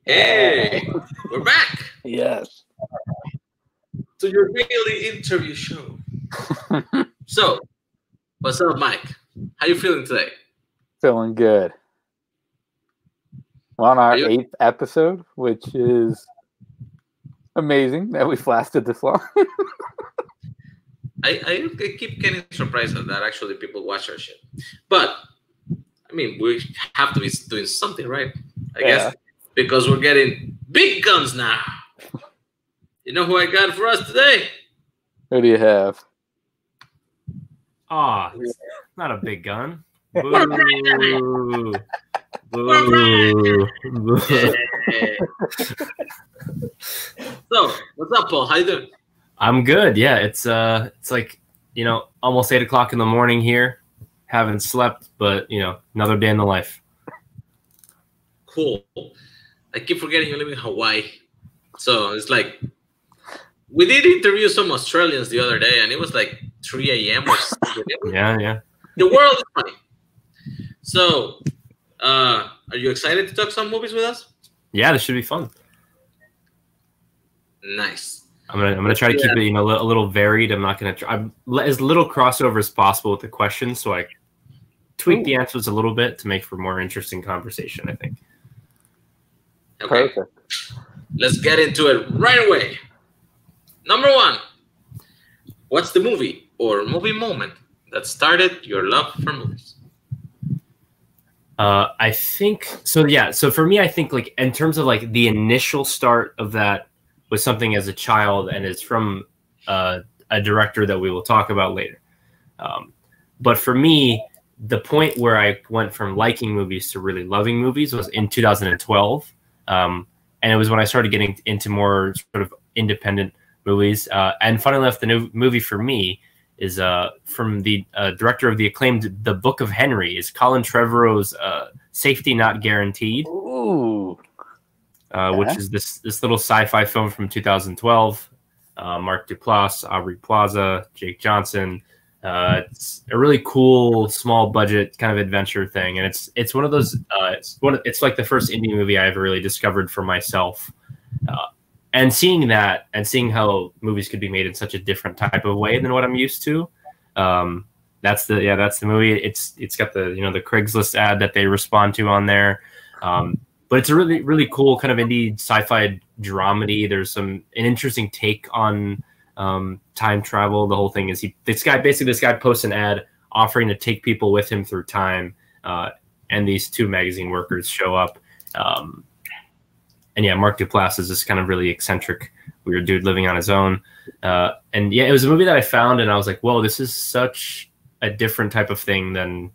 Hey, we're back Yes. to your daily interview show. So, what's up, Mike? How you feeling today? Feeling good. We're on our Are you- 8th episode, which is amazing that we've lasted this long. I keep getting surprised that actually people watch our shit. But, I mean, we have to be doing something, right? I guess. Because we're getting big guns now. You know who I got for us today? Who do you have? Ah, it's not a big gun. We're Boo. We're Boo. Yeah. So, what's up, Paul? How you doing? I'm good. Yeah, it's like, almost 8 o'clock in the morning here. Haven't slept, but another day in the life. Cool. I keep forgetting you live in Hawaii. So it's like, we did interview some Australians the other day, and it was like 3 a.m. or something. Yeah. The world is funny. So, are you excited to talk some movies with us? Yeah, this should be fun. Nice. I'm gonna try to keep it a little varied. I'm not gonna try. I'm as little crossover as possible with the questions, so I tweak the answers a little bit to make for more interesting conversation, I think. Okay. Perfect. Let's get into it right away. Number one, what's the movie or movie moment that started your love for movies? I think so. Yeah. So for me, I think like in terms of like the initial start of that was something as a child, and it's from a director that we will talk about later. But for me, the point where I went from liking movies to really loving movies was in 2012. And it was when I started getting into more sort of independent movies. And funnily enough, the new movie for me is from the director of the acclaimed The Book of Henry, is Colin Trevorrow's Safety Not Guaranteed. Ooh. Which is this little sci-fi film from 2012. Mark Duplass, Aubrey Plaza, Jake Johnson. It's a really cool, small budget kind of adventure thing, and it's one of those. It's like the first indie movie I ever really discovered for myself. And seeing that, and seeing how movies could be made in such a different type of way than what I'm used to. That's the movie. It's got the the Craigslist ad that they respond to on there. But it's a really, really cool kind of indie sci-fi dramedy. There's an interesting take on time travel. The whole thing is this guy posts an ad offering to take people with him through time, and these two magazine workers show up. And yeah, Mark Duplass is this kind of really eccentric, weird dude living on his own. And yeah, it was a movie that I found, and I was like, whoa, this is such a different type of thing than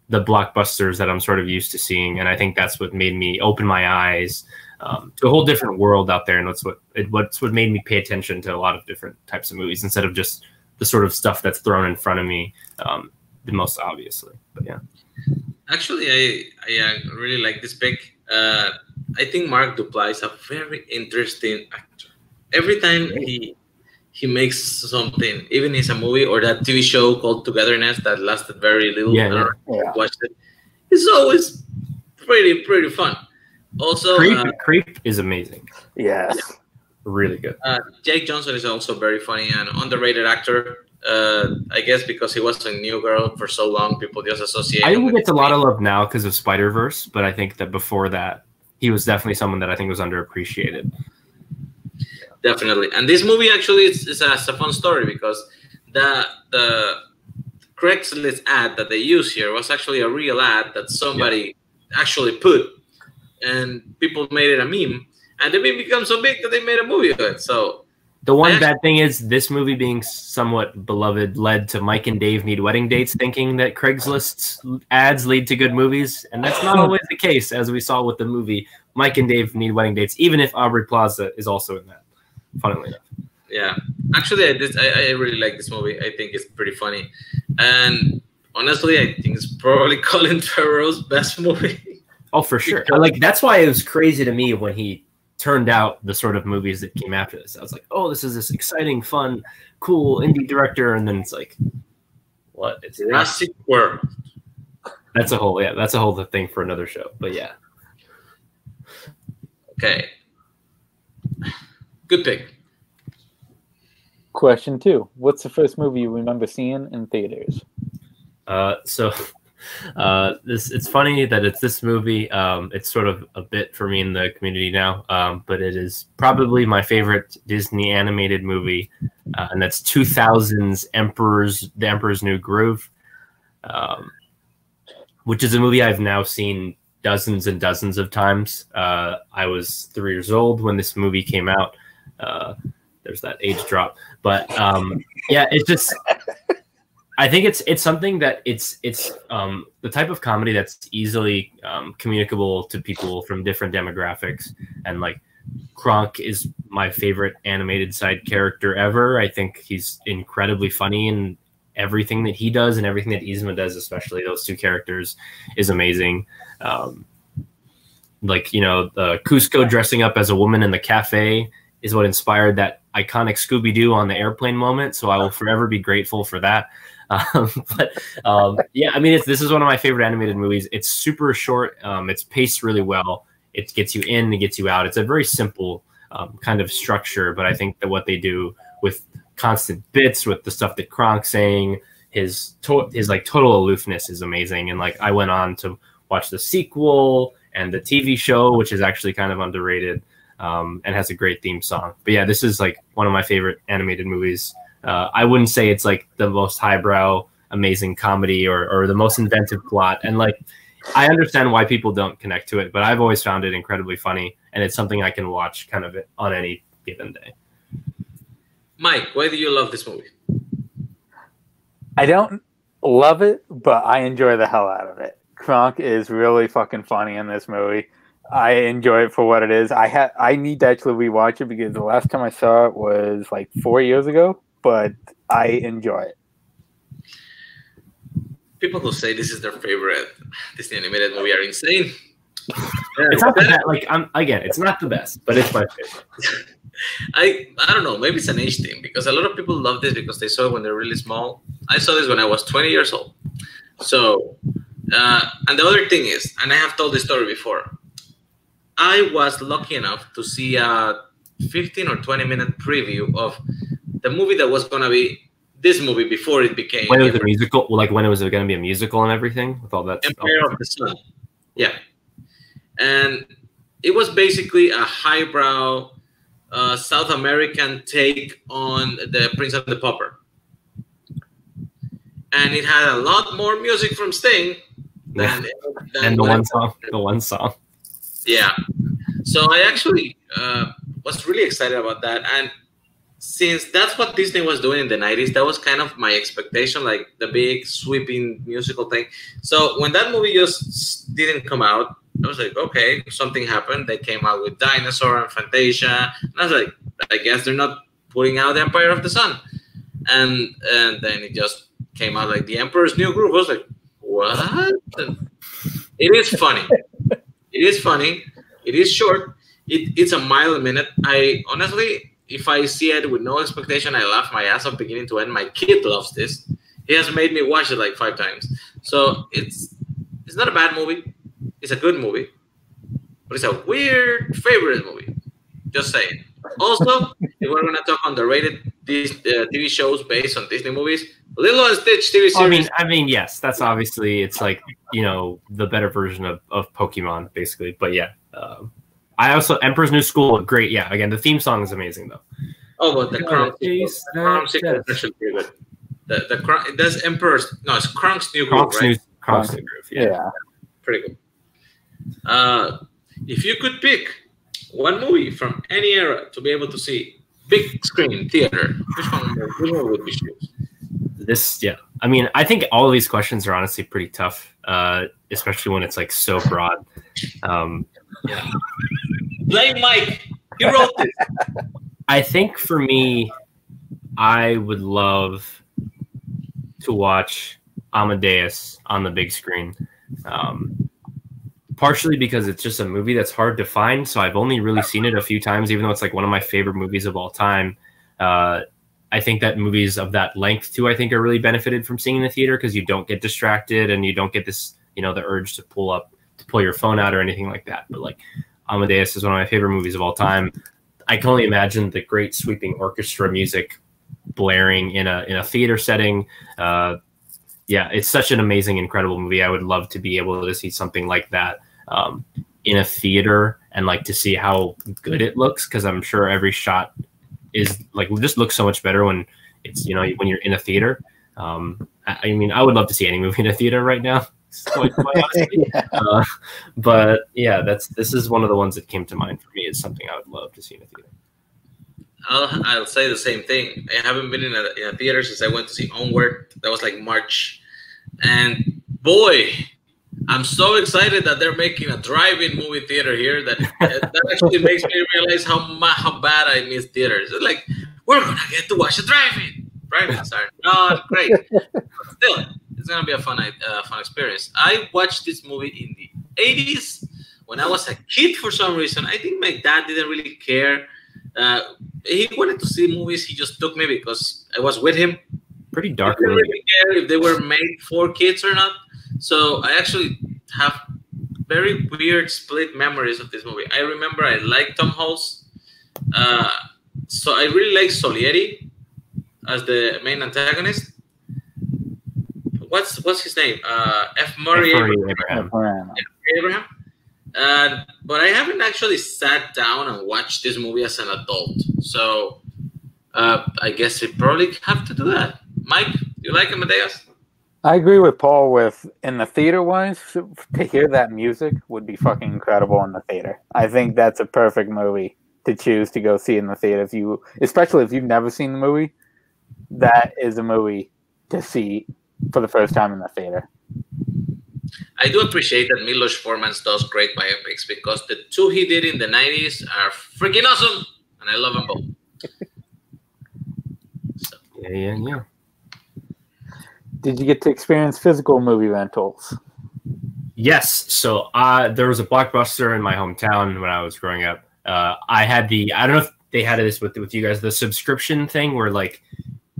the blockbusters that I'm sort of used to seeing. And I think that's what made me open my eyes to a whole different world out there. And what's what made me pay attention to a lot of different types of movies instead of just the sort of stuff that's thrown in front of me, the most obviously. But yeah. Actually, I really like this pick. I think Mark Duplass is a very interesting actor. Every time he makes something, even it's a movie or that TV show called Togetherness that lasted very little. Yeah. Watched it. It's always pretty fun. Also, Creep is amazing. Yes. Yeah. Really good. Jake Johnson is also very funny and underrated actor. I guess because he was a New Girl for so long, people just associate. I think he gets a lot of love now because of Spider-Verse, but I think that before that, he was definitely someone that I think was underappreciated. Definitely. And this movie actually is a fun story because the Craigslist ad that they use here was actually a real ad that somebody actually put, and people made it a meme, and the meme became so big that they made a movie of it. So the one bad thing is this movie being somewhat beloved led to Mike and Dave Need Wedding Dates thinking that Craigslist ads lead to good movies, and that's not always the case, as we saw with the movie Mike and Dave Need Wedding Dates, even if Aubrey Plaza is also in that, funnily enough. Yeah, actually, I really like this movie. I think it's pretty funny, and honestly, I think it's probably Colin Trevorrow's best movie. Oh, for sure. That's why it was crazy to me when he turned out the sort of movies that came after this. I was like, oh, this is this exciting, fun, cool indie director, and then it's like, what? It's Jurassic World. That's a whole thing for another show. But yeah. Okay. Good pick. Question 2. What's the first movie you remember seeing in theaters? It's funny that it's this movie. It's sort of a bit for me in the community now, but it is probably my favorite Disney animated movie, and that's 2000's The Emperor's New Groove, which is a movie I've now seen dozens and dozens of times. I was 3 years old when this movie came out. There's that age drop, but yeah, it's just. I think it's something that it's the type of comedy that's easily communicable to people from different demographics, and like Kronk is my favorite animated side character ever. I think he's incredibly funny, and everything that he does and everything that Yzma does, especially those two characters, is amazing. Like, you know, the Cusco dressing up as a woman in the cafe is what inspired that iconic Scooby-Doo on the airplane moment. So I will forever be grateful for that. Yeah, I mean, this is one of my favorite animated movies. It's super short. It's paced really well. It gets you in, it gets you out. It's a very simple kind of structure, but I think that what they do with constant bits, with the stuff that Kronk's saying, his like total aloofness is amazing. And like, I went on to watch the sequel and the TV show, which is actually kind of underrated, and has a great theme song. But yeah, this is like one of my favorite animated movies. I wouldn't say it's like the most highbrow, amazing comedy or the most inventive plot. And like, I understand why people don't connect to it, but I've always found it incredibly funny, and it's something I can watch kind of on any given day. Mike, why do you love this movie? I don't love it, but I enjoy the hell out of it. Kronk is really fucking funny in this movie. I enjoy it for what it is. I need to actually rewatch it because the last time I saw it was like 4 years ago, but I enjoy it. People who say this is their favorite Disney animated movie are insane. It's not the best. Like, again, it's not the best, but it's my favorite. I don't know. Maybe it's an age thing because a lot of people love this because they saw it when they're really small. I saw this when I was 20 years old. So, and the other thing is, and I have told this story before, I was lucky enough to see a 15 or 20-minute preview of the movie that was going to be this movie before it became... When it was a musical? Like when it was going to be a musical and everything? With all that Empire of the Sun. Yeah. And it was basically a highbrow South American take on the Prince and the Pauper. And it had a lot more music from Sting than the one song. Yeah. So I actually was really excited about that. And since that's what Disney was doing in the 90s, that was kind of my expectation, like the big sweeping musical thing. So when that movie just didn't come out, I was like, okay, something happened. They came out with Dinosaur and Fantasia. And I was like, I guess they're not putting out Empire of the Sun. And then it just came out like The Emperor's New Groove. I was like, what? It is funny. It is funny. It is short. It's a mile a minute. I honestly, if I see it with no expectation, I laugh my ass off beginning to end. My kid loves this. He has made me watch it like 5 times. So it's not a bad movie. It's a good movie. But it's a weird favorite movie. Just saying. Also, if we're going to talk underrated TV shows based on Disney movies, Lilo and Stitch TV series. I mean, yes, that's obviously, it's like, you know, the better version of Pokemon, basically. But yeah, I also, Emperor's New School, great. Yeah, again, the theme song is amazing, though. Oh, but the Kronk sequel is actually pretty good. The Kronk, that's Emperor's, no, it's Kronk's New Groove, right? Kronk's New Groove, yeah. Pretty good. If you could pick one movie from any era to be able to see, big screen, theater, which one would you choose? This, yeah. I mean, I think all of these questions are honestly pretty tough, especially when it's like so broad. Yeah. Blame Mike. He wrote this. I think for me, I would love to watch Amadeus on the big screen. Partially because it's just a movie that's hard to find. So I've only really seen it a few times, even though it's like one of my favorite movies of all time. I think that movies of that length too, I think are really benefited from seeing in the theater because you don't get distracted and you don't get this, you know, the urge to pull your phone out or anything like that. But like Amadeus is one of my favorite movies of all time. I can only imagine the great sweeping orchestra music blaring in a theater setting. Yeah, it's such an amazing, incredible movie. I would love to be able to see something like that in a theater and like to see how good it looks, because I'm sure every shot is like just looks so much better when it's, you know, when you're in a theater. I mean, I would love to see any movie in a theater right now. Quite honestly. Yeah. But yeah, this is one of the ones that came to mind for me. It's something I would love to see in a theater. I'll say the same thing. I haven't been in a theater since I went to see Onward. That was like March, and boy, I'm so excited that they're making a drive-in movie theater here. That actually makes me realize how bad I miss theaters. It's like, we're gonna get to watch a drive-in. Sorry, no, great. But still, it's gonna be a fun experience. I watched this movie in the 80s when I was a kid. For some reason, I think my dad didn't really care. He wanted to see movies. He just took me because I was with him. Pretty dark. He didn't really care if they were made for kids or not. So I actually have very weird split memories of this movie. I remember I liked Tom Hulse. So I really like Salieri as the main antagonist. What's his name? F. Murray Abraham. But I haven't actually sat down and watched this movie as an adult. So I guess we probably have to do that. Mike, do you like Amadeus? I agree with Paul with, in the theater-wise, to hear that music would be fucking incredible in the theater. I think that's a perfect movie to choose to go see in the theater. Especially if you've never seen the movie, that is a movie to see for the first time in the theater. I do appreciate that Milos Forman does great biopics, because the two he did in the 90s are freaking awesome, and I love them both. So. Yeah. Did you get to experience physical movie rentals? Yes. So there was a Blockbuster in my hometown when I was growing up. I had I don't know if they had this with you guys, the subscription thing where like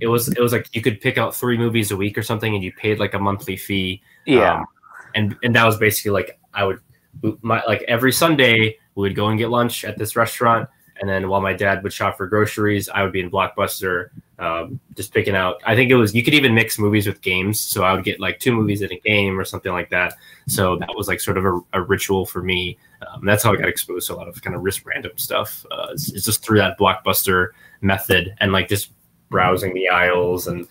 it was like you could pick out 3 movies a week or something, and you paid like a monthly fee. Yeah. And that was basically like like every Sunday we would go and get lunch at this restaurant, and then while my dad would shop for groceries, I would be in Blockbuster just picking out. I think you could even mix movies with games, so I would get like 2 movies in a game or something like that. So that was like sort of a ritual for me. That's how I got exposed to a lot of kind of random stuff. It's just through that Blockbuster method, and like just browsing the aisles and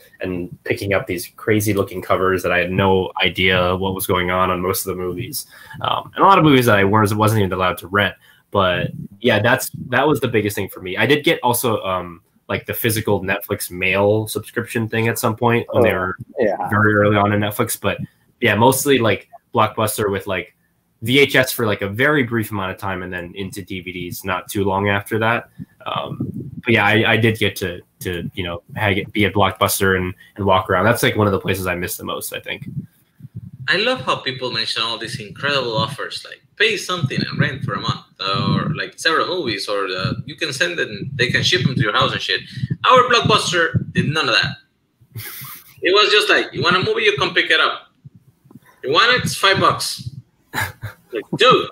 picking up these crazy looking covers that I had no idea what was going on most of the movies, and a lot of movies that I wasn't even allowed to rent. But yeah, that was the biggest thing for me. I did get also like the physical Netflix mail subscription thing at some point when they were very early on in Netflix. But yeah, mostly like Blockbuster with like VHS for like a very brief amount of time, and then into DVDs not too long after that. But yeah, I did get to you know be at Blockbuster and walk around. That's like one of the places I miss the most, I think. I love how people mention all these incredible offers, like pay something and rent for a month, or like several movies, or you can send them, they can ship them to your house and shit. Our Blockbuster did none of that. It was just like, you want a movie, you come pick it up. You want it, it's $5. Like, dude,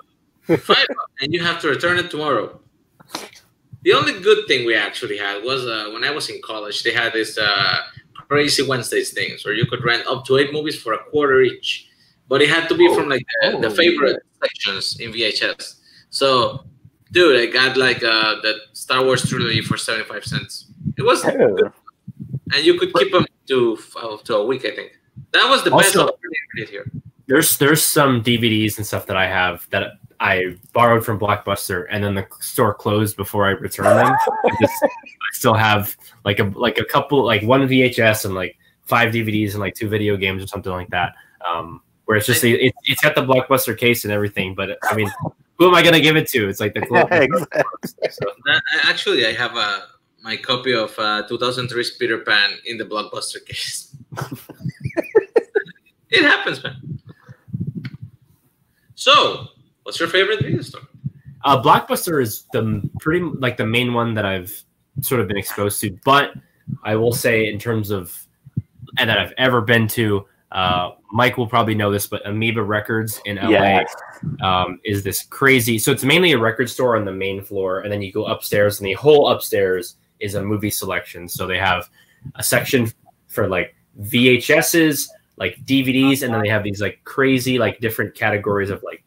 $5, and you have to return it tomorrow. The only good thing we actually had was when I was in college, they had this Crazy Wednesdays things where you could rent up to 8 movies for $0.25 each, but it had to be from like the favorite sections in VHS. So, dude, I got like the Star Wars trilogy for 75 cents. It was good. And you could keep them to a week, I think. That was the best offer they did here. There's some DVDs and stuff that I have that I borrowed from Blockbuster, and then the store closed before I returned them. I still have like a couple, like 1 VHS and like 5 DVDs and like 2 video games or something like that. Where it's just it's got the Blockbuster case and everything, but I mean, who am I gonna give it to? It's like the club. Exactly. So actually, I have my copy of 2003's Peter Pan in the Blockbuster case. It happens, man. So, what's your favorite video store? Blockbuster is the main one that I've sort of been exposed to. But I will say, in terms of and that I've ever been to, Mike will probably know this, but Amoeba Records in LA Yes. is this crazy. So it's mainly a record store on the main floor, and then you go upstairs, and the whole upstairs is a movie selection. So they have a section for like VHSs, like DVDs, and then they have these like crazy like different categories of like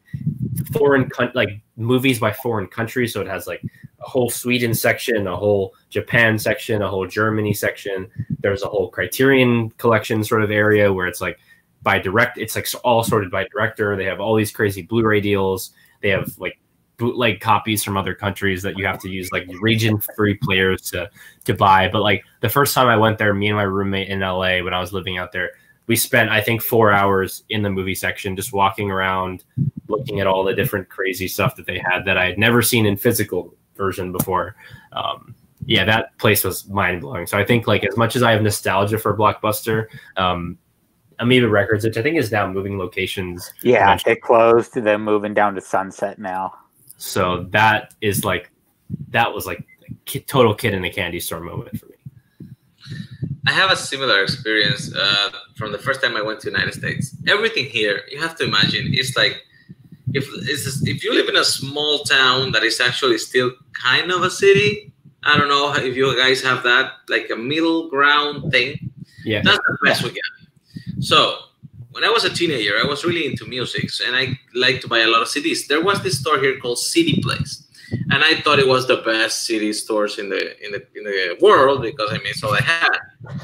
like movies by foreign countries. So it has like a whole Sweden section, a whole Japan section, a whole Germany section. There's a whole Criterion collection sort of area where it's like by direct, it's like all sorted by director. They have all these crazy Blu-ray deals. They have like bootleg copies from other countries that you have to use like region-free players to buy. But like the first time I went there, me and my roommate in LA when I was living out there, we spent, I think, 4 hours in the movie section, just walking around, looking at all the different crazy stuff that they had that I had never seen in physical version before. Yeah, that place was mind blowing. So I think like as much as I have nostalgia for Blockbuster, Amoeba Records, which I think is now moving locations. Yeah, eventually. they closed. They're moving down to Sunset now. So that was like a total kid in a candy store moment for me. I have a similar experience from the first time I went to the United States. Everything here, you have to imagine, it's like if you live in a small town that is actually still kind of a city. I don't know if you guys have that, like a middle ground thing. Yeah, that's the best we get. So when I was a teenager, I was really into music, and I liked to buy a lot of CDs. There was this store here called CD Place. And I thought it was the best CD stores in the world because I mean, it's all I had.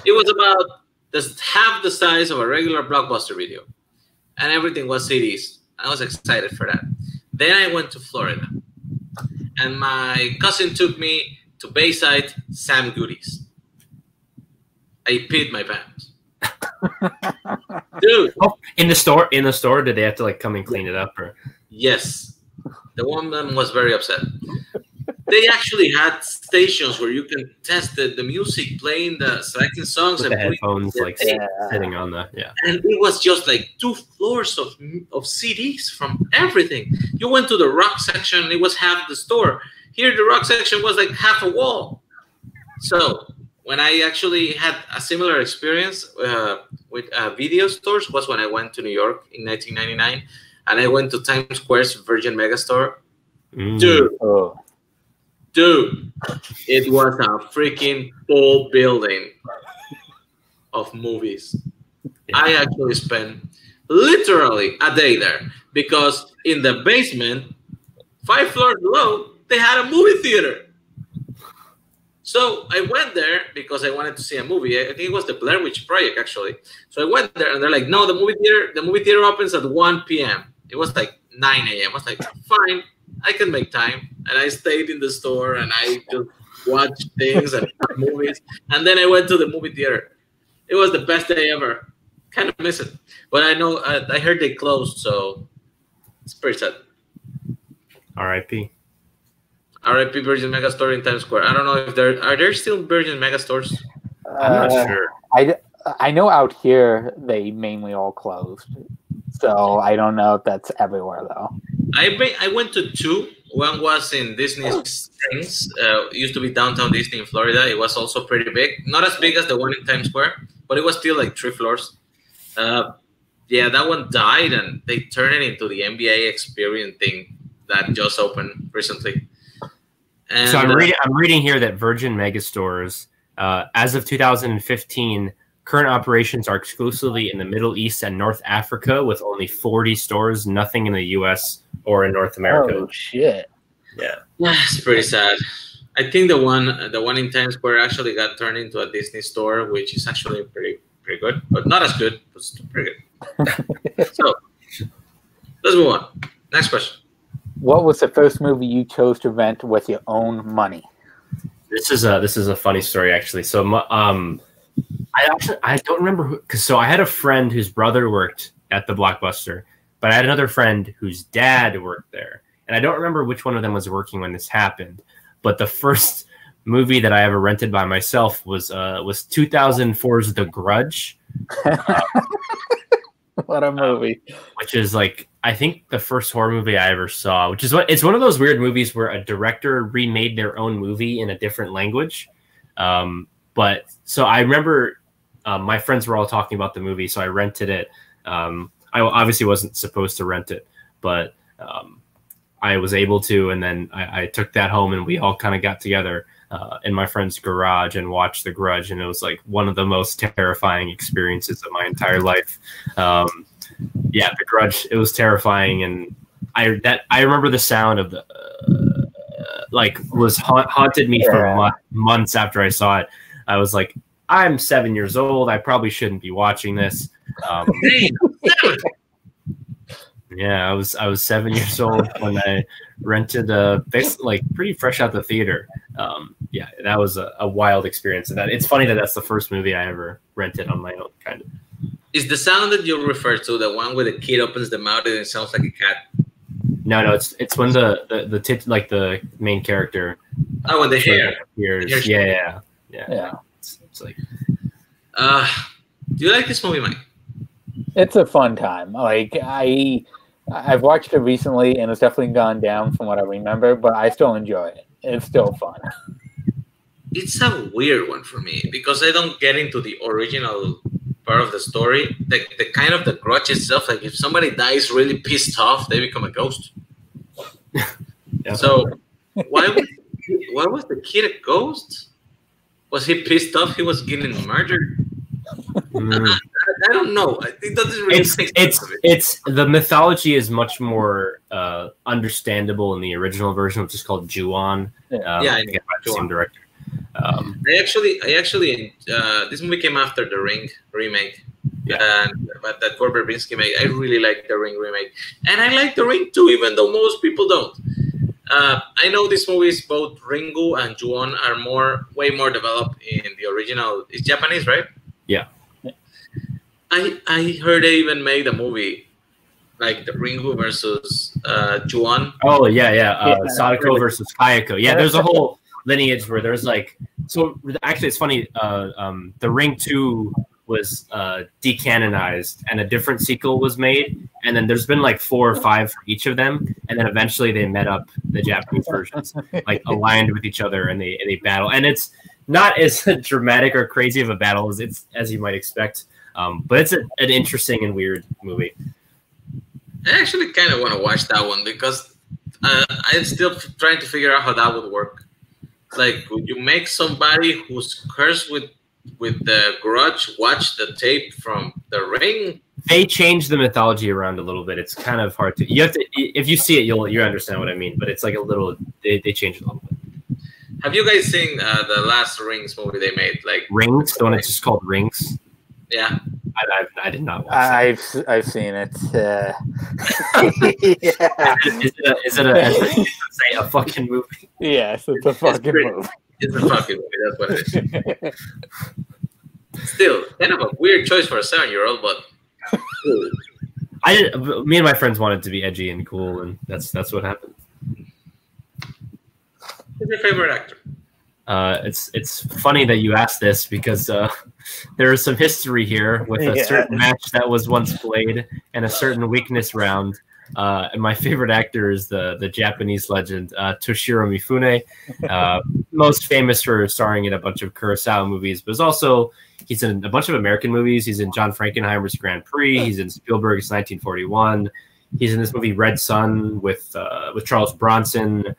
It was about just half the size of a regular Blockbuster video, and everything was CDs. I was excited for that. Then I went to Florida, and my cousin took me to Bayside Sam Goodies. I peed my pants, dude. Oh, in the store, did they have to like come and clean it up or? Yes. The woman was very upset. They actually had stations where you can test the music, playing the selecting songs with and the headphones, like sitting on the And it was just like 2 floors of CDs from everything. You went to the rock section, it was half the store. Here, the rock section was like half a wall. So when I actually had a similar experience with video stores was when I went to New York in 1999. And I went to Times Square's Virgin Megastore. Dude, it was a freaking full building of movies. I actually spent literally a day there because in the basement, 5 floors below, they had a movie theater. So I went there because I wanted to see a movie. I think it was the Blair Witch Project, actually. So I went there, and they're like, "No, the movie theater opens at 1 p.m." It was like 9 a.m. I was like, fine, I can make time. And I stayed in the store and I just watched things and movies. And then I went to the movie theater. It was the best day ever. Kind of miss it. But I know, I heard they closed, so it's pretty sad. R.I.P. R.I.P. Virgin Megastore in Times Square. I don't know if are there still Virgin Megastores? I'm not sure. I know out here they mainly all closed. So I don't know if that's everywhere though. I went to 2. One was in Disney Springs. It used to be downtown Disney in Florida. It was also pretty big. Not as big as the one in Times Square, but it was still like 3 floors. Yeah, that one died, and they turned it into the NBA Experience thing that just opened recently. And, so I'm reading here that Virgin Megastores, as of 2015, current operations are exclusively in the Middle East and North Africa, with only 40 stores, nothing in the U.S. or in North America. Oh shit! Yeah, it's pretty sad. I think the one in Times Square actually got turned into a Disney store, which is actually pretty good, but not as good, but still pretty good. So let's move on. Next question. What was the first movie you chose to rent with your own money? This is a funny story actually. So I don't remember because I had a friend whose brother worked at the Blockbuster, but I had another friend whose dad worked there, and I don't remember which one of them was working when this happened. But the first movie that I ever rented by myself was 2004's The Grudge. What a movie! Which is like I think the first horror movie I ever saw. It's one of those weird movies where a director remade their own movie in a different language. But so I remember my friends were all talking about the movie, so I rented it. I obviously wasn't supposed to rent it, but I was able to, and then I took that home, and we all kind of got together in my friend's garage and watched The Grudge, and it was like one of the most terrifying experiences of my entire life. Yeah, The Grudge, it was terrifying, and I remember the sound of the haunted me for months after I saw it. I was like, I'm 7 years old. I probably shouldn't be watching this. Yeah, I was 7 years old when I rented basically like pretty fresh out the theater. Yeah, that was a wild experience. And it's funny that that's the first movie I ever rented on my own, kind of. Is the sound that you refer to the one where the kid opens the mouth and it sounds like a cat? No, it's when the main character. Oh, when the hair appears. Yeah. It's like. Do you like this movie, Mike? It's a fun time. Like I've watched it recently, and it's definitely gone down from what I remember, but I still enjoy it. It's still fun. It's a weird one for me because I don't get into the original part of the story. The kind of the Grudge itself. Like if somebody dies really pissed off, they become a ghost. Yeah. So why was the kid a ghost? Was he pissed off? He was getting murdered. I don't know. It doesn't really make sense. It's the mythology is much more understandable in the original version, which is called Ju-on. By the same director. I actually this movie came after the Ring remake. But that Gore Verbinski made. I really like the Ring remake, and I like the Ring too, even though most people don't. I know these movies, both Ringu and Ju-on, are way more developed in the original. It's Japanese, right? Yeah. I heard they even made a movie like the Ringu versus Ju-on. Oh yeah. Sadako versus Kayako. Yeah, there's a whole lineage where there's like. So actually, it's funny. The Ring 2 was decanonized, and a different sequel was made, and then there's been like 4 or 5 for each of them, and then eventually they met up, the Japanese versions, like aligned with each other, and they battle, and it's not as dramatic or crazy of a battle as you might expect, but it's an interesting and weird movie. I actually kind of want to watch that one because I'm still trying to figure out how that would work. Like, would you make somebody who's cursed with the Grudge watch the tape from the Ring? They changed the mythology around a little bit. It's kind of hard to. You have to. If you see it, you understand what I mean. But it's like a little. They changed it a little bit. Have you guys seen the last Rings movie they made? Like Rings, the one that's just called Rings. Yeah, I did not watch that. I've seen it. Is it a fucking movie? Yes, it's a fucking movie. It's a fucking movie. That's what it is. Still, kind of a weird choice for a 7-year-old, but me and my friends wanted to be edgy and cool, and that's what happened. Who's your favorite actor? It's funny that you asked this because there is some history here with a certain match that was once played and a certain weakness round. And my favorite actor is the Japanese legend Toshiro Mifune, most famous for starring in a bunch of Kurosawa movies, but he's in a bunch of American movies. He's in John Frankenheimer's Grand Prix. He's in Spielberg's 1941. He's in this movie Red Sun with Charles Bronson.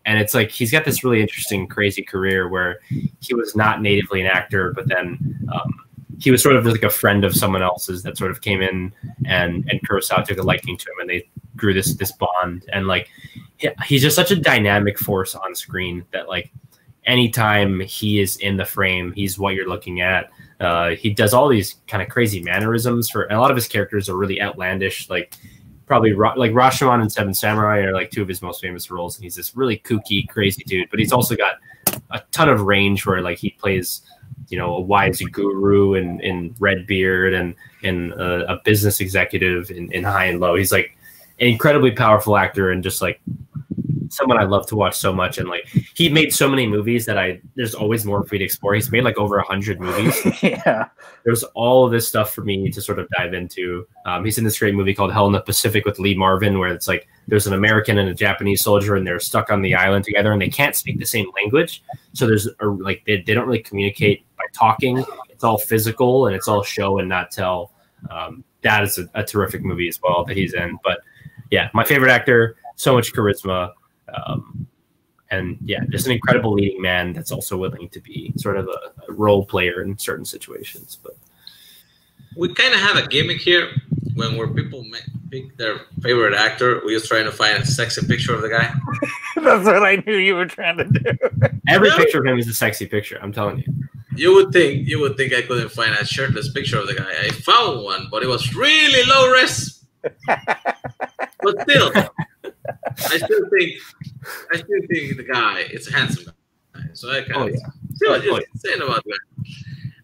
And it's like he's got this really interesting, crazy career where he was not natively an actor, but then he was sort of like a friend of someone else's that sort of came in, and Kurosawa took a liking to him, and they grew this bond. And like he's just such a dynamic force on screen that like anytime he is in the frame, he's what you're looking at. He does all these kind of crazy mannerisms and a lot of his characters are really outlandish, like. Probably like Rashomon and Seven Samurai are like 2 of his most famous roles, and he's this really kooky, crazy dude. But he's also got a ton of range where like he plays, a wise guru in Redbeard and a business executive in High and Low. He's like an incredibly powerful actor and just like someone I love to watch so much. And like he made so many movies that there's always more for me to explore. He's made like over 100 movies. Yeah. There's all of this stuff for me to sort of dive into. He's in this great movie called Hell in the Pacific with Lee Marvin, where it's like there's an American and a Japanese soldier, and they're stuck on the island together, and they can't speak the same language. So there's they don't really communicate by talking. it's all physical and it's all show and not tell. That is a terrific movie as well that he's in. But yeah, my favorite actor, so much charisma. And yeah, just an incredible leading man that's also willing to be sort of a role player in certain situations. But we kind of have a gimmick here when people pick their favorite actor. We're just trying to find a sexy picture of the guy. That's what I knew you were trying to do. Every picture of him is a sexy picture. I'm telling you. You would think I couldn't find a shirtless picture of the guy. I found one, but it was really low res. But still, I still think the guy is a handsome guy. So I can't saying about that.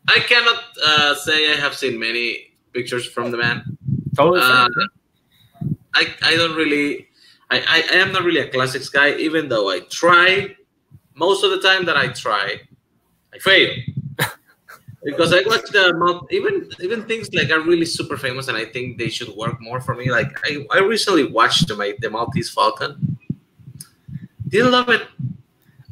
I cannot say I have seen many pictures from the man. Totally. I don't really. I am not really a classics guy, even though I try. Most of the time that I try, I fail. Because I watch even things like are really super famous, and I think they should work more for me. Like I recently watched the Maltese Falcon. Didn't love it.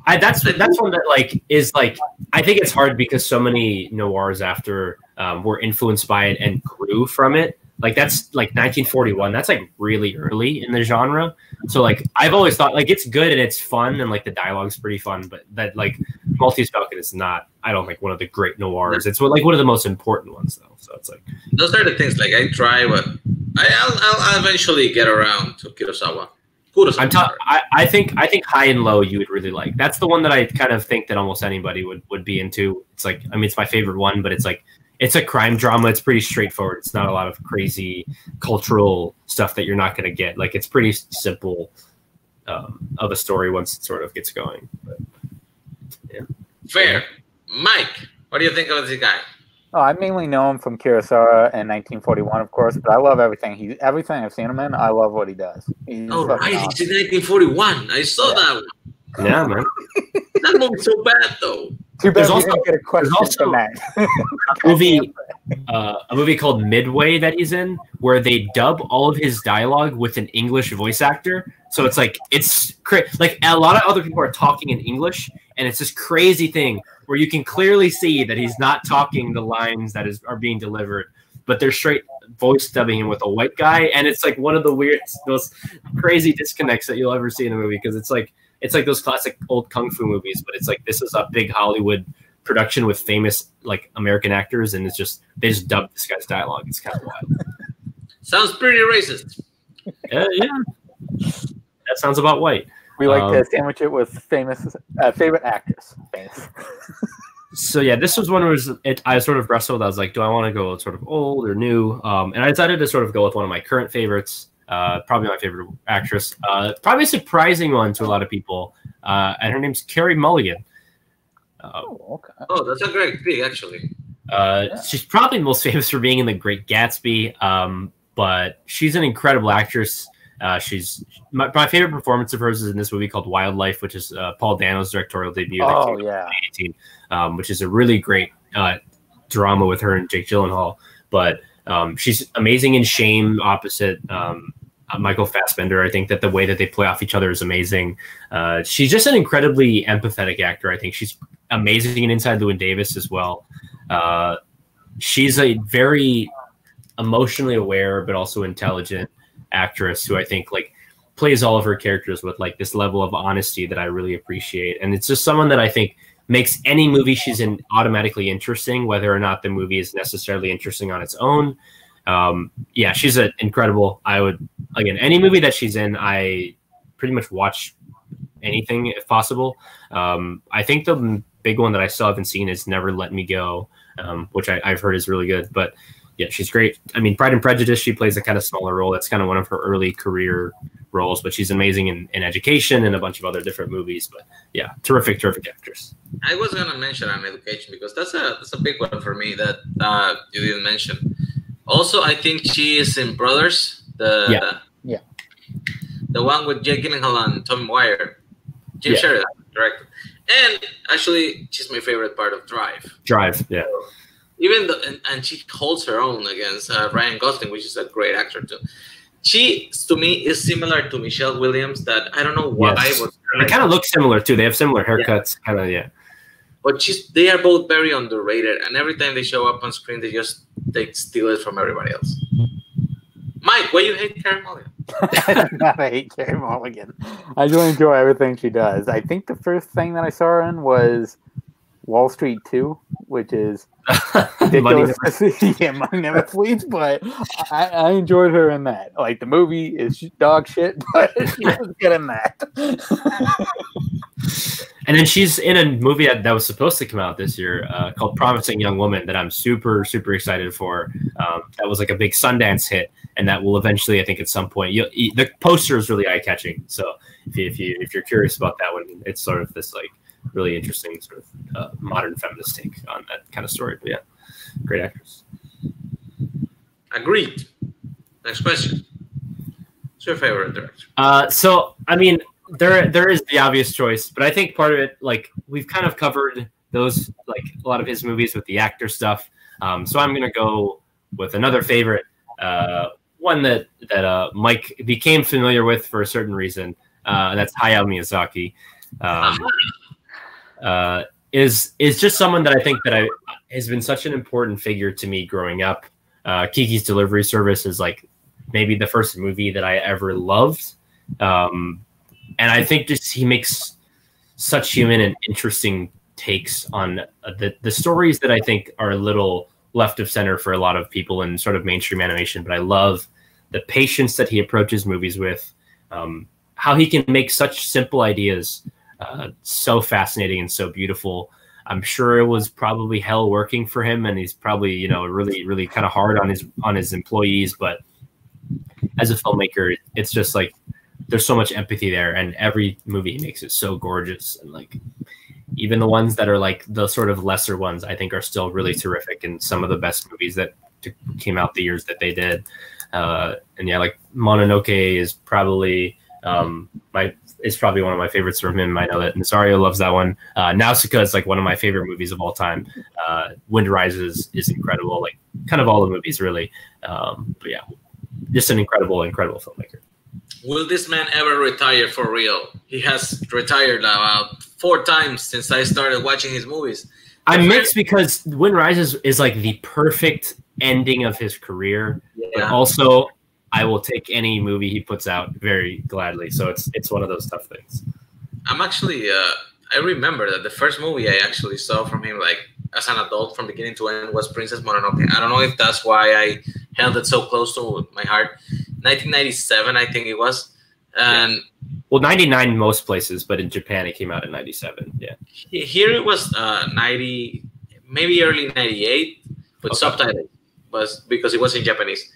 That's one that is I think it's hard because so many noirs after were influenced by it and grew from it. Like that's like 1941. That's like really early in the genre. So like I've always thought like it's good and it's fun and like the dialogue's pretty fun, but that like Maltese Falcon is not. I don't think one of the great noirs. It's like one of the most important ones though. So it's like those are the things. Like I try, but I'll eventually get around to Kurosawa. I think High and Low you would really like. That's the one that I kind of think that almost anybody would be into. It's like it's my favorite one, but it's like it's a crime drama. It's pretty straightforward. It's not a lot of crazy cultural stuff that you're not going to get. Like it's pretty simple of a story once it sort of gets going. But, yeah. Fair. Mike, what do you think of this guy? Oh, I mainly know him from Kurosawa and 1941, of course, but I love everything. Everything I've seen him in, I love what he does. He's in 1941. I saw that one. Yeah, man. That movie's so bad, though. Too bad we didn't get a question from that. a movie called Midway that he's in, where they dub all of his dialogue with an English voice actor. So it's like like a lot of other people are talking in English, and it's this crazy thing where you can clearly see that he's not talking the lines that are being delivered, but they're straight voice dubbing him with a white guy, and it's like one of the weirdest, most crazy disconnects that you'll ever see in a movie because it's like those classic old kung fu movies, but it's like this is a big Hollywood production with famous like American actors, and it's just they just dubbed this guy's dialogue. It's kind of wild. Sounds pretty racist. Yeah, that sounds about white. We like to sandwich it with famous favorite actress. Famous. So yeah, this was one where I sort of wrestled. I was like, do I want to go sort of old or new? And I decided to sort of go with one of my current favorites. Probably my favorite actress. Probably a surprising one to a lot of people. And her name's Carey Mulligan. Okay. Oh, that's a great pick, actually. She's probably most famous for being in The Great Gatsby. But she's an incredible actress. She's my favorite performance of hers is in this movie called Wildlife, which is Paul Dano's directorial debut. That came out in 2018, which is a really great drama with her and Jake Gyllenhaal. But she's amazing in Shame opposite Michael Fassbender. I think that the way that they play off each other is amazing. She's just an incredibly empathetic actor. I think she's amazing in Inside Llewyn Davis as well. She's a very emotionally aware but also intelligent actress who I think like plays all of her characters with like this level of honesty that I really appreciate. And it's just someone that I think makes any movie she's in automatically interesting, whether or not the movie is necessarily interesting on its own. Yeah, she's incredible. I would, again, any movie that she's in, I pretty much watch anything if possible. I think the big one that I still haven't seen is Never Let Me Go, which I've heard is really good. But yeah, she's great. I mean, Pride and Prejudice, she plays a kind of smaller role. That's kind of one of her early career roles, but she's amazing in Education and a bunch of other different movies. But yeah, terrific actress. I was going to mention on Education because that's a big one for me that you didn't mention. Also, I think she is in Brothers, the one with Jake Gyllenhaal and Tom Wire. Jim Sheridan directed. And actually, she's my favorite part of Drive. Yeah. Even though, and she holds her own against Ryan Gosling, which is a great actor too. She, to me, is similar to Michelle Williams. That I don't know why. Yes. They kind of look similar too. They have similar haircuts. Kind of, yeah. but they are both very underrated, and every time they show up on screen, they steal it from everybody else. Mike, why you hate Carey Mulligan? I do not hate Carey Mulligan. I do enjoy everything she does. I think the first thing that I saw her in was Wall Street 2, which is ridiculous. Money Never Sleeps, but I enjoyed her in that. Like, the movie is dog shit, but she was good in that. And then she's in a movie that was supposed to come out this year called Promising Young Woman that I'm super, super excited for. That was like a big Sundance hit, and that will eventually, I think at some point, the poster is really eye-catching. So if you're curious about that one, it's sort of this like really interesting sort of modern feminist take on that kind of story. But yeah, great actress. Agreed. Next question. What's your favorite director? So I mean, there is the obvious choice, but I think part of it, like we've kind of covered those, like a lot of his movies with the actor stuff. So I'm gonna go with another favorite, one that Mike became familiar with for a certain reason. That's Hayao Miyazaki. Is just someone that I think that has been such an important figure to me growing up. Kiki's Delivery Service is like maybe the first movie that I ever loved. And I think just he makes such human and interesting takes on the stories that I think are a little left of center for a lot of people in sort of mainstream animation. But I love the patience that he approaches movies with, how he can make such simple ideas so fascinating and so beautiful. I'm sure it was probably hell working for him, and he's probably, really, really kind of hard on his employees. But as a filmmaker, it's just like there's so much empathy there, and every movie he makes is so gorgeous. And like even the ones that are like the sort of lesser ones, I think are still really terrific, and some of the best movies that came out the years that they did. And yeah, like Mononoke is probably probably one of my favorites from him. I know that Nazario loves that one. Nausicaa is like one of my favorite movies of all time. Wind Rises is incredible. Like kind of all the movies really. But yeah, just an incredible filmmaker. Will this man ever retire for real? He has retired about 4 times since I started watching his movies. I'm mixed because Wind Rises is like the perfect ending of his career. Yeah. But also I will take any movie he puts out very gladly. So it's one of those tough things. I'm actually I remember that the first movie I actually saw from him, like as an adult from beginning to end, was Princess Mononoke. I don't know if that's why I held it so close to my heart. 1997, I think it was. And yeah. Well, 99 in most places, but in Japan it came out in 97. Yeah. Here it was 90, maybe early 98, with subtitles, was because it was in Japanese.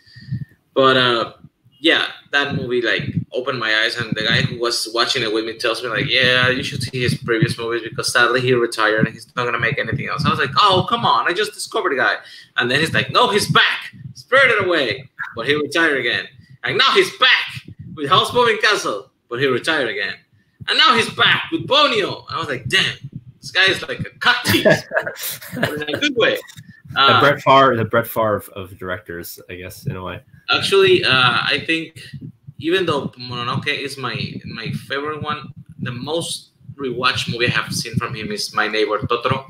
But yeah, that movie like opened my eyes, and the guy who was watching it with me tells me like, yeah, you should see his previous movies because sadly he retired and he's not gonna make anything else. I was like, oh, come on, I just discovered the guy. And then he's like, no, he's back, Spirited Away, but he retired again. And now he's back with House Moving Castle, but he retired again. And now he's back with Bonio. I was like, damn, this guy is like a cock tease, but in a good way. The Brett Favre of directors, I guess, in a way. Actually, I think even though Mononoke is my favorite one, the most rewatched movie I have seen from him is My Neighbor Totoro.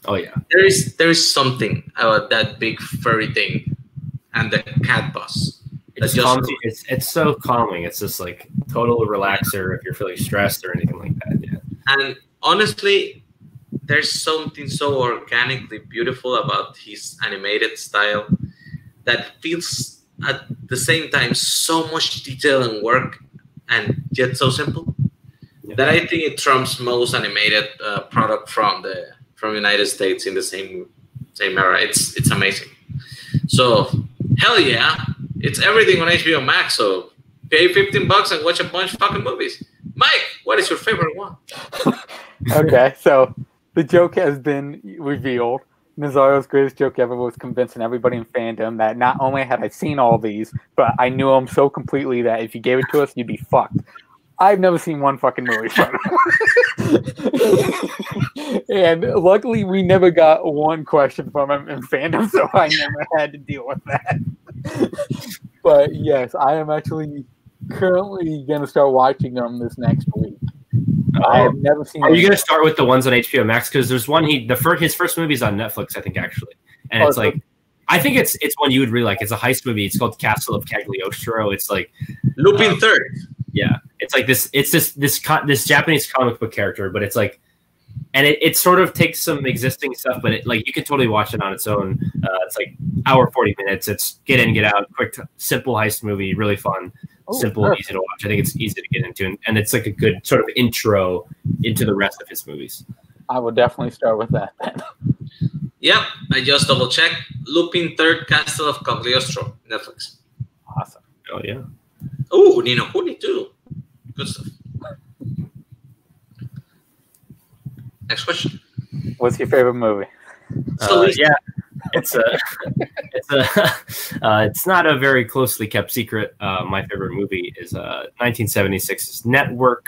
Oh yeah, there is something about that big furry thing and the cat boss. It's so calming. It's just like total relaxer if you're feeling stressed or anything like that. Yeah. And honestly, there's something so organically beautiful about his animated style that feels at the same time so much detail and work, and yet so simple, that I think it trumps most animated product from United States in the same era. It's amazing. So hell yeah, it's everything on HBO Max. So pay $15 and watch a bunch of fucking movies. Mike, what is your favorite one? Okay, so the joke has been revealed. Nazario's greatest joke ever was convincing everybody in fandom that not only had I seen all these, but I knew them so completely that if you gave it to us, you'd be fucked. I've never seen one fucking movie from him. And luckily, we never got one question from him in fandom, so I never had to deal with that. But yes, I am actually currently going to start watching them this next week. I have never seen. Are you going to start with the ones on HBO Max? Because there's one his first movie is on Netflix, I think, actually, and it's like I think it's one you would really like. It's a heist movie. It's called Castle of Cagliostro. It's like Lupin Third. Yeah, it's like this. It's this Japanese comic book character, but it's like, and it sort of takes some existing stuff, but like you can totally watch it on its own. It's like hour 40 minutes. It's get in, get out, quick, simple heist movie, really fun, simple, and easy to watch. I think it's easy to get into, and it's like a good sort of intro into the rest of his movies. I would definitely start with that then. Yep, I just double checked. Lupin Third, Castle of Cagliostro, Netflix. Awesome. Oh yeah. Oh, Nino Kuni too. Good stuff. Next question. What's your favorite movie? Yeah, it's not a very closely kept secret. My favorite movie is 1976's Network.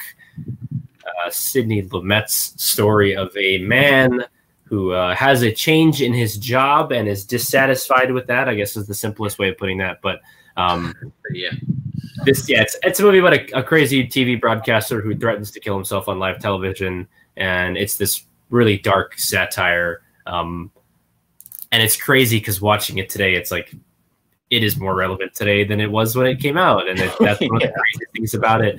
Sidney Lumet's story of a man who has a change in his job and is dissatisfied with that, I guess is the simplest way of putting that. But it's a movie about a crazy TV broadcaster who threatens to kill himself on live television, and it's this really dark satire. And it's crazy because watching it today, it's like it is more relevant today than it was when it came out, and that's one of the crazy things about it.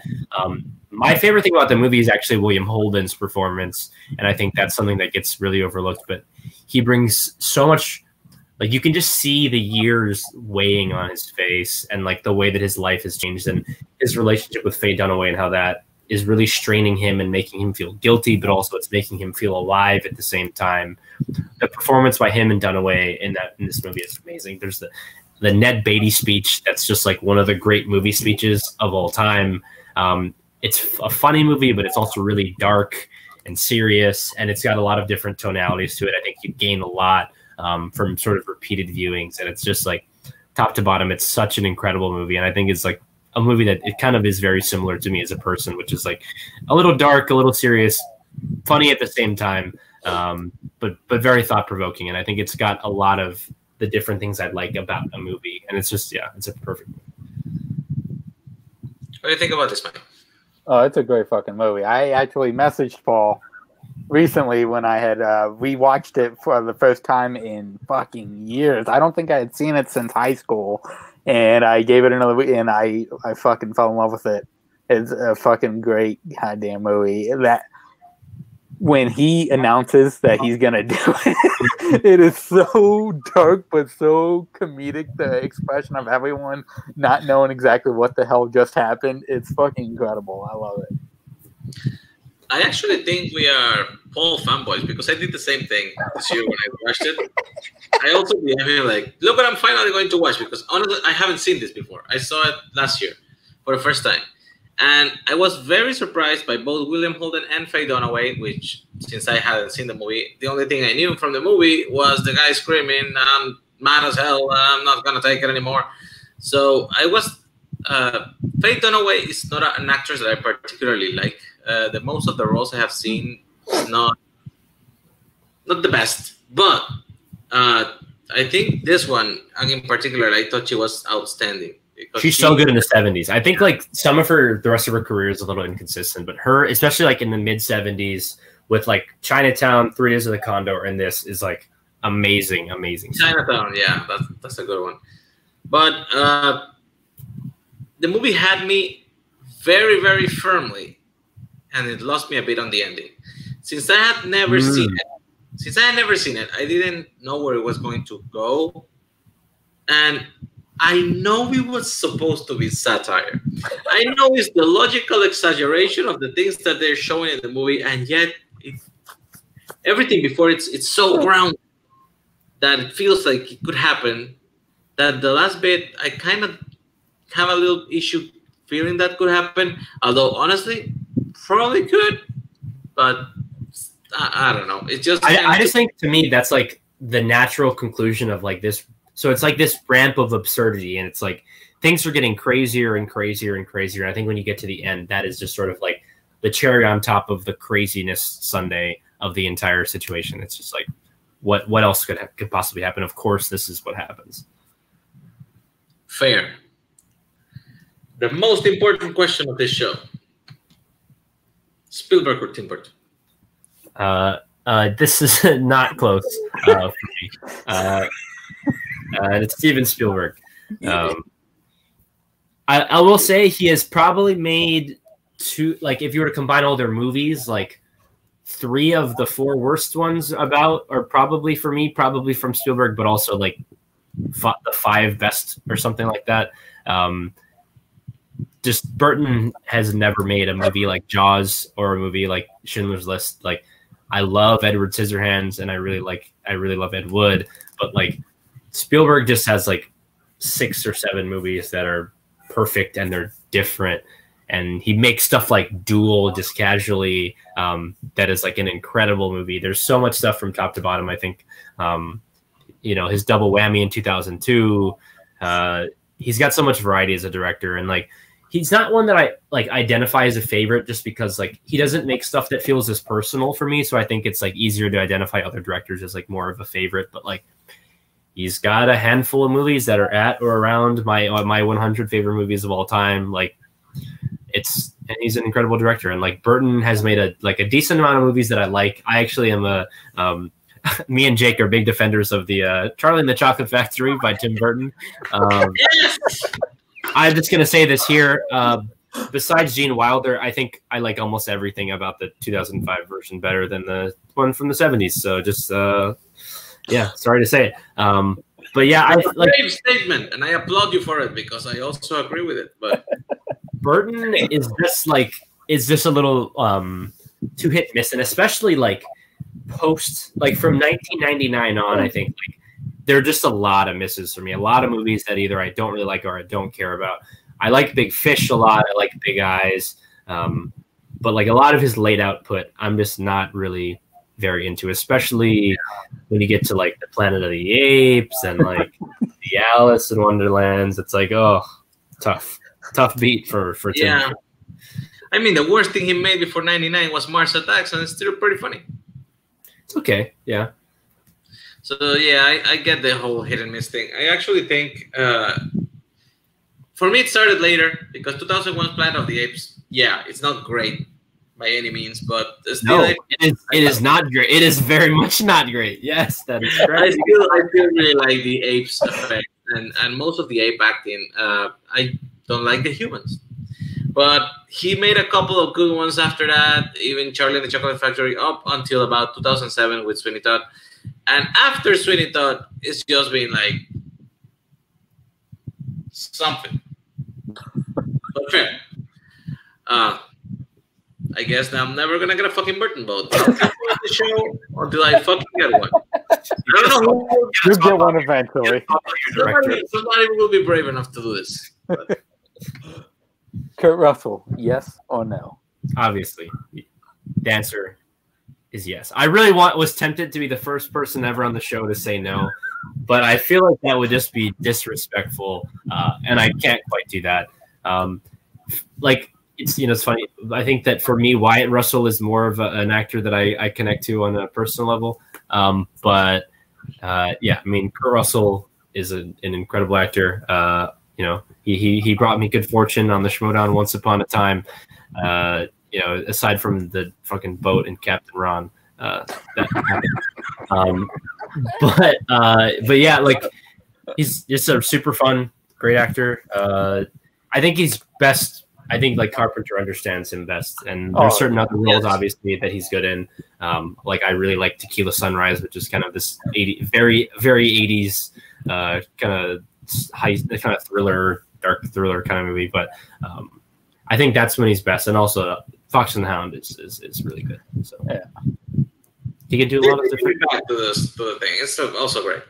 My favorite thing about the movie is actually William Holden's performance, and I think that's something that gets really overlooked. But he brings so much, like you can just see the years weighing on his face, and like the way that his life has changed, and his relationship with Faye Dunaway, and how that is really straining him and making him feel guilty, but also it's making him feel alive at the same time. The performance by him and Dunaway in this movie is amazing. There's the Ned Beatty speech that's just like one of the great movie speeches of all time. It's a funny movie, but it's also really dark and serious, and it's got a lot of different tonalities to it. I think you gain a lot from sort of repeated viewings, and it's just like top to bottom, it's such an incredible movie. And I think it's like a movie that it kind of is very similar to me as a person, which is like a little dark, a little serious, funny at the same time, but very thought provoking. And I think it's got a lot of the different things I'd like about a movie, and it's just it's a perfect movie. What do you think about this, Mike? Oh, it's a great fucking movie. I actually messaged Paul recently when I had rewatched it for the first time in fucking years. I don't think I had seen it since high school, and I gave it another week, and I fucking fell in love with it. It's a fucking great goddamn movie. That when he announces that he's gonna do it, it is so dark but so comedic. The expression of everyone not knowing exactly what the hell just happened. It's fucking incredible. I love it. I actually think we are Paul fanboys because I did the same thing this year when I watched it. I also DM him like, look what I'm finally going to watch, because honestly, I haven't seen this before. I saw it last year for the first time. And I was very surprised by both William Holden and Faye Dunaway, which, since I hadn't seen the movie, the only thing I knew from the movie was the guy screaming, I'm mad as hell, I'm not going to take it anymore. So I was... Faye Dunaway is not an actress that I particularly like. The most of the roles I have seen, not the best. But I think this one, and in particular, I thought she was outstanding. She's so good in the 70s. I think like some of the rest of her career is a little inconsistent, but her, especially like in the mid 70s with like Chinatown, 3 Days of the Condor, and this is like amazing. Chinatown, yeah, that's a good one. But the movie had me very, very firmly, and it lost me a bit on the ending. Since I had never seen it, I didn't know where it was going to go. And I know it was supposed to be satire. I know it's the logical exaggeration of the things that they're showing in the movie, and yet everything before it's so grounded that it feels like it could happen. That the last bit, I kind of have a little issue feeling that could happen. Although honestly, probably could, but I don't know. It's just I just think to me that's like the natural conclusion of like this. So it's like this ramp of absurdity, and it's like things are getting crazier and crazier and crazier. And I think when you get to the end, that is just sort of like the cherry on top of the craziness sundae of the entire situation. It's just like, what else could possibly happen? Of course, this is what happens. Fair. The most important question of this show. Spielberg or Tim Burton? This is not close for me. It's Steven Spielberg. I will say he has probably made two. Like, if you were to combine all their movies, like 3 of the 4 worst ones are probably for me, probably from Spielberg, but also like the 5 best or something like that. Just Burton has never made a movie like Jaws or a movie like Schindler's List. Like, I love Edward Scissorhands and I really love Ed Wood, but like Spielberg just has like 6 or 7 movies that are perfect and they're different. And he makes stuff like Duel just casually. That is like an incredible movie. There's so much stuff from top to bottom. I think, his double whammy in 2002. He's got so much variety as a director, and like, he's not one that I like identify as a favorite just because like he doesn't make stuff that feels as personal for me. So I think it's like easier to identify other directors as like more of a favorite, but like he's got a handful of movies that are at or around my 100 favorite movies of all time. Like and he's an incredible director. And like Burton has made a decent amount of movies that I like. I actually am me and Jake are big defenders of the Charlie and the Chocolate Factory by Tim Burton. I'm just going to say this here. Besides Gene Wilder, I think I like almost everything about the 2005 version better than the one from the 70s. So just, sorry to say it. But yeah, I like brave statement, and I applaud you for it because I also agree with it. But Burton is just a little too hit miss, and especially like post, like from 1999 on, I think like there are just a lot of misses for me. A lot of movies that either I don't really like or I don't care about. I like Big Fish a lot. I like Big Eyes. But like a lot of his late output, I'm just not really very into, especially when you get to like the Planet of the Apes and like the Alice in Wonderlands. It's like, oh, tough beat for Tim. Yeah. I mean, the worst thing he made before 99 was Mars Attacks, and it's still pretty funny. It's okay. Yeah. So yeah, I get the whole hit and miss thing. I actually think for me it started later because 2001's Planet of the Apes, yeah, it's not great by any means, but still, no, it is not great. It is very much not great. Yes, that is correct. I still really like the apes effect and most of the ape acting. I don't like the humans, but he made a couple of good ones after that. Even Charlie and the Chocolate Factory up until about 2007 with Sweeney Todd. And after Sweeney Todd, it's just been like something. But fair. I guess I'm never gonna get a fucking Burton vote. I'll keep on the show until I fucking get one. I don't know. You'll get one eventually. Somebody will be brave enough to do this. Kurt Russell, yes or no? Obviously, the answer is yes. I really was tempted to be the first person ever on the show to say no, but I feel like that would just be disrespectful, and I can't quite do that. It's funny. I think that for me, Wyatt Russell is more of an actor that I connect to on a personal level. But I mean, Kurt Russell is an incredible actor. He brought me good fortune on the Schmodown once upon a time. Aside from the fucking boat and Captain Ron, that happened. But yeah, like he's just a super fun, great actor. I think he's best. I think like Carpenter understands him best, and there's certain other roles obviously that he's good in. Like I really like Tequila Sunrise, which is kind of this very very 80s kind of thriller, dark thriller kind of movie. But I think that's when he's best, and also Fox and the Hound is really good. So yeah, he can do a lot of different. Back to the thing, it's also great.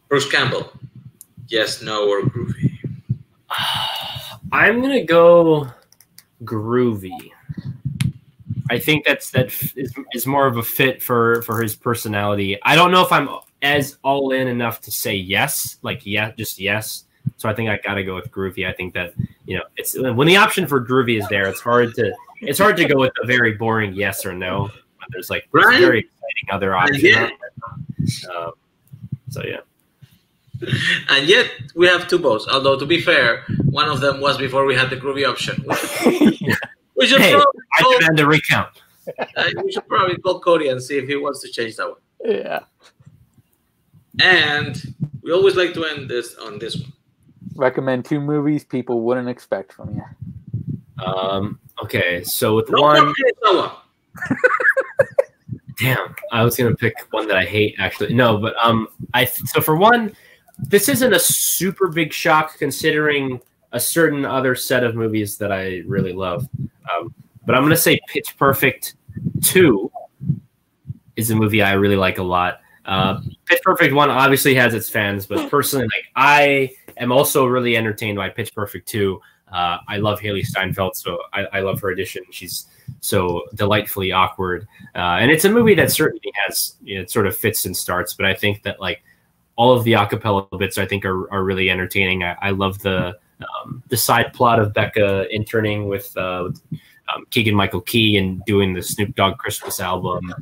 Bruce Campbell, yes, no, or groovy. I'm gonna go groovy. I think that is more of a fit for his personality. I don't know if I'm as all in enough to say yes, just yes. So I think I gotta go with groovy. I think that it's when the option for groovy is there, it's hard to go with a very boring yes or no. But there's like very exciting other options. So yeah. And yet we have 2 votes. Although to be fair, one of them was before we had the groovy option, which We should Hey, probably I demand a recount. we should probably call Cody and see if he wants to change that one. Yeah. And we always like to end this on this one. Recommend 2 movies people wouldn't expect from you. Okay, so with No one, more Kurosawa. damn, I was gonna pick one that I hate. Actually, no, but so for one, this isn't a super big shock considering a certain other set of movies that I really love. But I'm gonna say Pitch Perfect 2 is a movie I really like a lot. Pitch Perfect 1 obviously has its fans, but personally, like I am also really entertained by Pitch Perfect 2. I love Haley Steinfeld, so I love her addition. She's so delightfully awkward, and it's a movie that certainly has, you know, it sort of fits and starts. But I think that like all of the acapella bits, I think are really entertaining. I love the side plot of Becca interning with Keegan Michael Key and doing the Snoop Dogg Christmas album.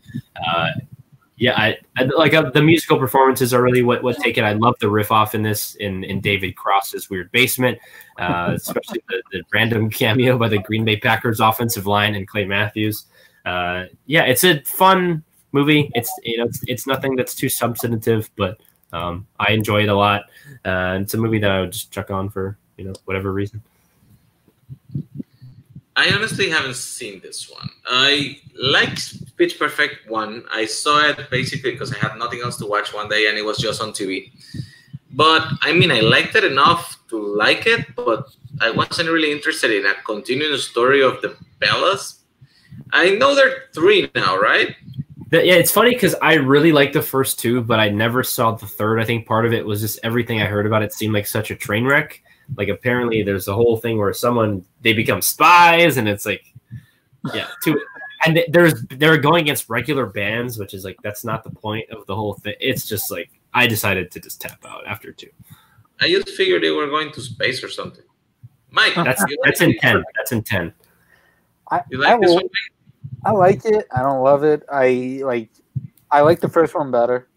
Yeah, I like the musical performances are really what take it. I love the riff off in this in David Cross's Weird Basement, especially the random cameo by the Green Bay Packers offensive line and Clay Matthews. Yeah, it's a fun movie. It's nothing that's too substantive, but I enjoy it a lot. It's a movie that I would just chuck on for whatever reason. I honestly haven't seen this one. I liked Pitch Perfect 1. I saw it basically because I had nothing else to watch one day and it was just on TV. But I mean, I liked it enough to like it, but I wasn't really interested in a continuing story of the Bellas. I know there are 3 now, right? Yeah, it's funny because I really liked the first 2, but I never saw the third. I think part of it was just everything I heard about it seemed like such a train wreck. Like apparently there's a whole thing where they become spies, and it's like, yeah, and they're going against regular bands, which is like that's not the point of the whole thing. It's just like I decided to just tap out after 2. I just figured they were going to space or something. Mike, that's in 10. That's in 10. You like this one, Mike? I like it. I don't love it. I like the first one better.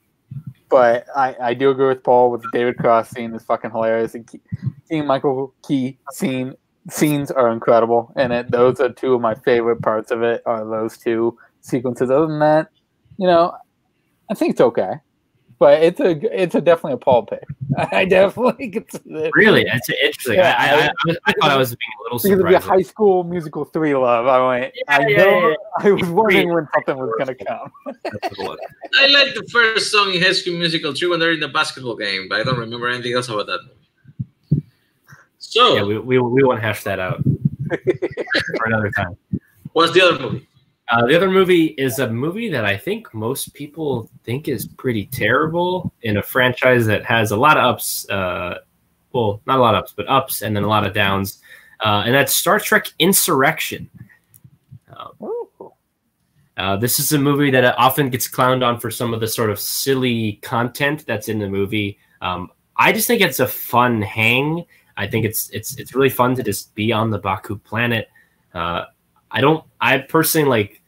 But I do agree with Paul with the David Cross scene is fucking hilarious. And seeing Michael Key scenes are incredible. And those are 2 of my favorite parts of it, are those 2 sequences. Other than that, I think it's okay. But it's definitely a Paul pick. I definitely consider it. Really? That's interesting. Yeah, I thought I was being a little surprised. Because of your High School Musical 3 love, I went, I was wondering when something was going to come. I like the first song in High School Musical 3 when they're in the basketball game, but I don't remember anything else about that movie. So yeah, we won't hash that out for another time. What's the other movie? The other movie is a movie that I think most people think is pretty terrible in a franchise that has a lot of ups. Well, not a lot of ups, but ups and then a lot of downs. And that's Star Trek Insurrection. This is a movie that often gets clowned on for some of the sort of silly content that's in the movie. I just think it's a fun hang. I think it's really fun to just be on the Baku planet. I personally like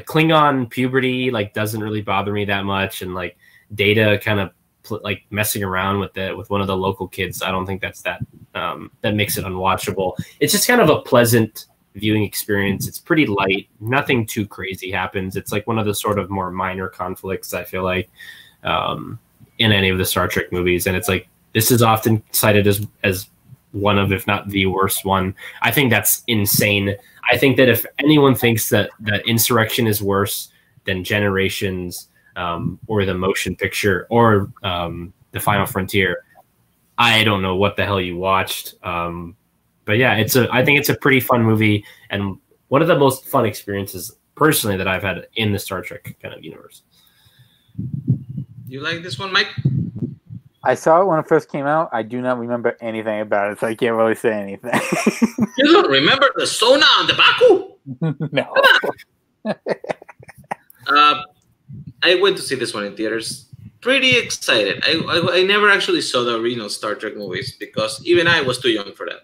Klingon puberty doesn't really bother me that much, and like Data kind of messing around with one of the local kids. I don't think that's that makes it unwatchable. It's just kind of a pleasant viewing experience. It's pretty light. Nothing too crazy happens. It's like one of the sort of more minor conflicts I feel like in any of the Star Trek movies, and it's like this is often cited as one of, if not the worst one. I think that's insane. I think that if anyone thinks that Insurrection is worse than Generations or the motion picture or The Final Frontier, I don't know what the hell you watched. But yeah, I think it's a pretty fun movie and one of the most fun experiences personally that I've had in the Star Trek kind of universe. You like this one, Mike? I saw it when it first came out. I do not remember anything about it, so I can't really say anything. You don't remember the Sona on the Baku? No. I went to see this one in theaters. Pretty excited. I never actually saw the original Star Trek movies because even I was too young for that.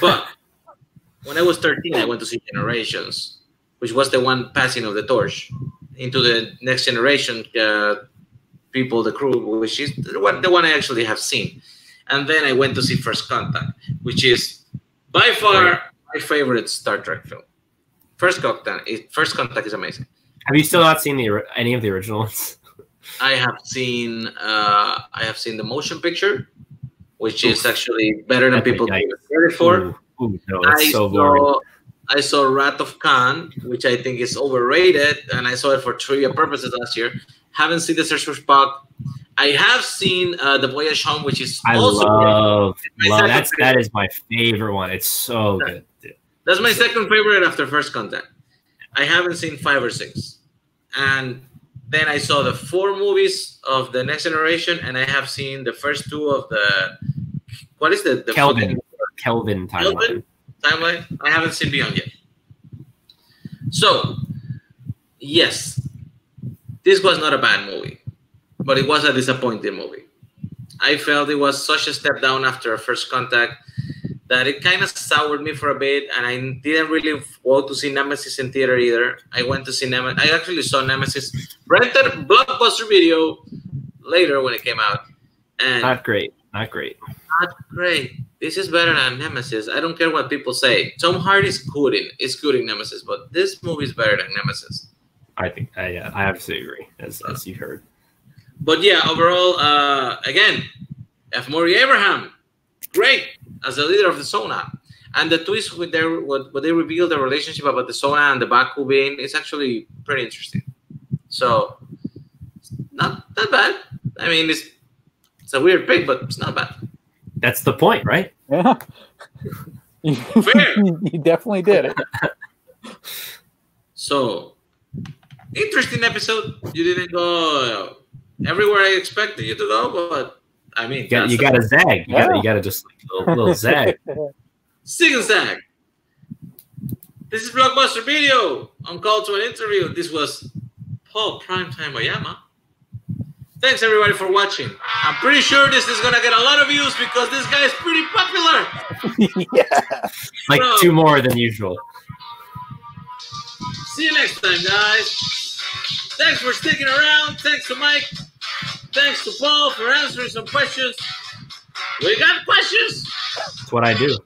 But when I was 13, I went to see Generations, which was the one passing of the torch into the next generation people, the crew, which is the one I actually have seen. And then I went to see First Contact, which is by far my favorite Star Trek film. First Contact is amazing. Have you still not seen any of the originals? I have seen the motion picture, which is actually better than people give it credit for. No, it's so boring. I saw Wrath of Khan, which I think is overrated, and I saw it for trivia purposes last year. Haven't seen The Search for Spock. I have seen The Voyage Home, which is love. That is my favorite one. It's so good. That's my second favorite after First Contact. I haven't seen 5 or 6, and then I saw the 4 movies of the Next Generation, and I have seen the first 2 of the Kelvin timeline. I haven't seen Beyond yet. So, yes, this was not a bad movie, but it was a disappointing movie. I felt it was such a step down after First Contact that it kind of soured me for a bit, and I didn't really go to see Nemesis in theater either. I went to see Nemesis. I actually saw Nemesis, rented Blockbuster Video later when it came out. And Not great. Not great. This is better than Nemesis. I don't care what people say. Tom Hardy's good in Nemesis, but this movie is better than Nemesis. I think I absolutely agree, as you heard. But yeah, overall, again, F. Murray Abraham, great as the leader of the Sona. And the twist with what they reveal the relationship about the Sona and the Baku being is actually pretty interesting. So, not that bad. I mean, it's a weird pick, but it's not bad. That's the point, right? Yeah. Fair. You definitely did it. So, interesting episode. You didn't go everywhere I expected you to go, but I mean, you got to zag. You got to just a little zag. Sig and zag. This is Blockbuster Video. On call to an interview. This was Paul Primetime Oyama. Thanks everybody for watching. I'm pretty sure this is gonna get a lot of views because this guy is pretty popular. Yeah. Like 2 more than usual. See you next time, guys. Thanks for sticking around. Thanks to Mike. Thanks to Paul for answering some questions. We got questions. That's what I do.